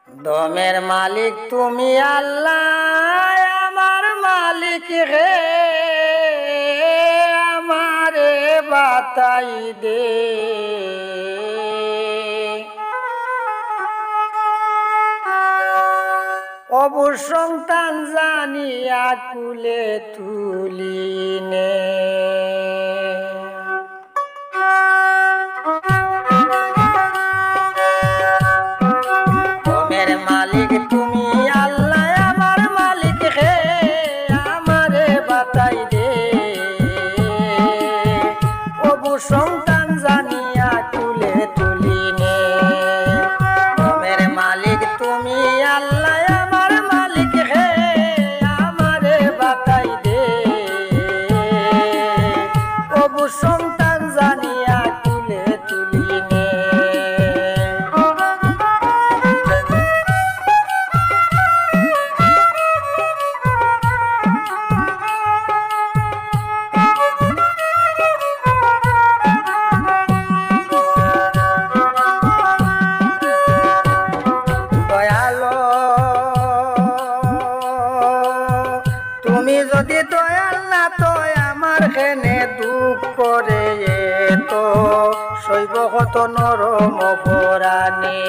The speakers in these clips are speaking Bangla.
দমের মালিক তুমি আল্লাহ আমার মালিক হে আমারে বাতাই দে অবু সন্তান জানিয়া কুলে তুলিনে দমের মালিক তুমি আল্লাহ আমার মালিক হে আমারে বাতাই দে অবু সন্তান জানিয়া কুলে তুলিনে দমের মালিক তুমি আল্লাহ আমার মালিক হে আমারে বাতাই দে অবু সন্তান জানিয়া কুলে তুলিনে তুমি যদি দয়াল না তো আমার খেনে দুঃখ করে তো শৈব কত নরম পরাণে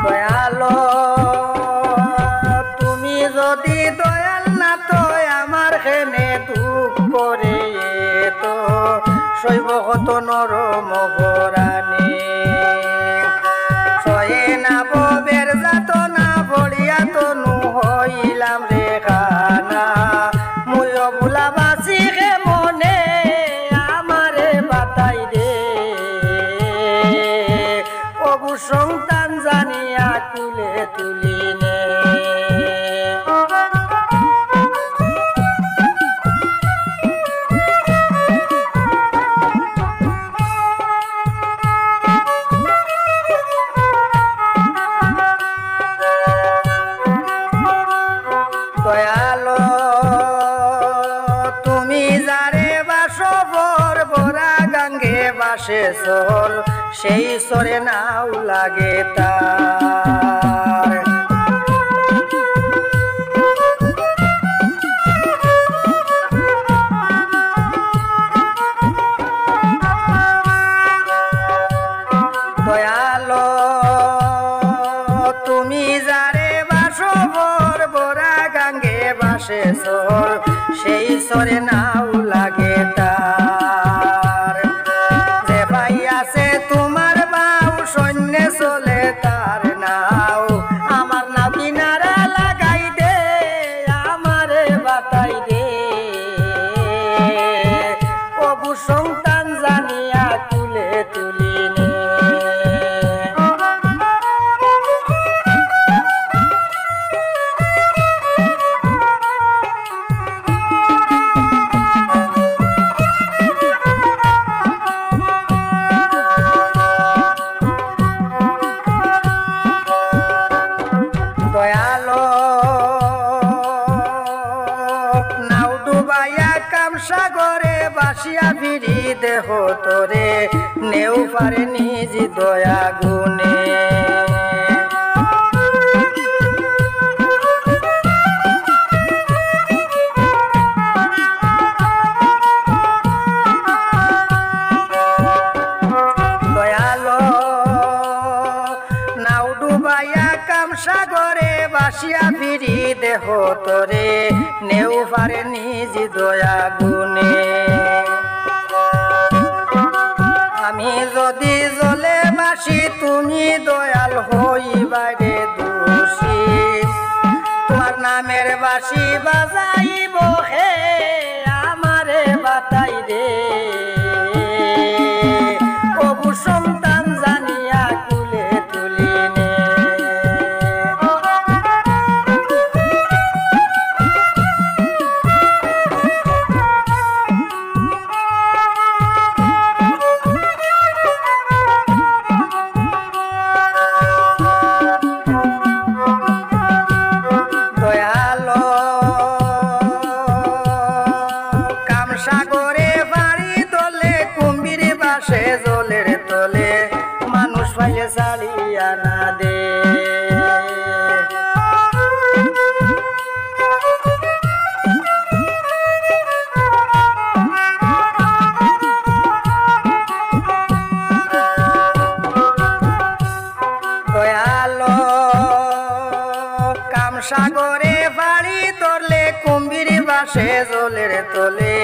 দয়ালো তুমি যদি দয়াল না তো আমার খেনে দুঃখ করে তো শৈব কত নরম পরাণে ছয়ে না ববের যাত না ভরিয়া তনু হইলাম রে খানা মুয় বুলা বাসি হে মনে আমারে বাতাই দে অবু সন্তান জানিয়া কুলে তুলিনে দয়ালো তুমি যারে বাসবর বরা গাঙ্গে বাসে সর সেই সরে নাও লাগে তার দয়ালো তুমি যারে বাসবর বরা গাঙ্গে বাসে সর সেই সরে নাও লাগে তার যে ভাই আছে তোমার বাউ সৈন্যে চলে তার নাও আমার না কিনারা লাগাই দে আমারে বাতাই দে অবু সন্তান জানিয়া তুলে তুলিনে দয়ালো নাও ডুবাইয়া কামসাগরে বাসিয়া ফিরি দেহ তোরে নেও পারে নিজ দয়া গুনে দয়ালো নাও ডুবাইয়া কামসাগরে বাসিয়া ফিরি দেহ তোরে নেও পারে নিজ দয়া গুনে আমি যদি জলে বাসি তুমি দয়াল হইবারে দোষী তোমার নামের বাসি বাজাইব হে আমারে বাতাই দে অবু সন্তান জানিয়া কুলে তুলিনে সাগরে বাড়ি ধরলে কুম্ভীর বাসে জলের তলে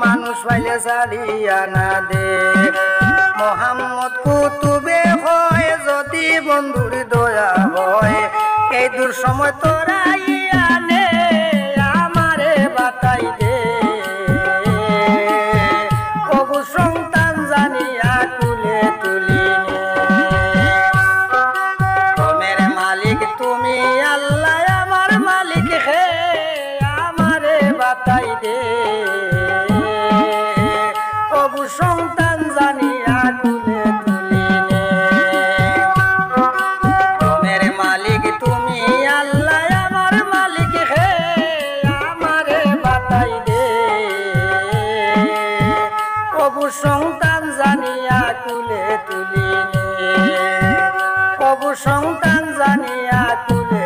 মানুষ পাইলে ছাড়িয়া না দে মোহাম্মদ কুতুবে হয় যদি বন্ধুর দয়া হয় এই দূর সময় তোরাই আনে আমারে বাতাই দে প্রভু সন্তান জানিয়া কুলে তুলি তোমের মালিক তুমি আল্লাহ আমার মালিক হে আমারে বাতাই দে প্রভু সন্তান জানিয়া কুলে তুলি তোমের মালিক তুমি আল্লাহ আমার মালিক হে আমারে বাতাই দে প্রভু সন্তান জানিয়া কুলে তুলি প্রভু সন্তান জানিয়া কুলে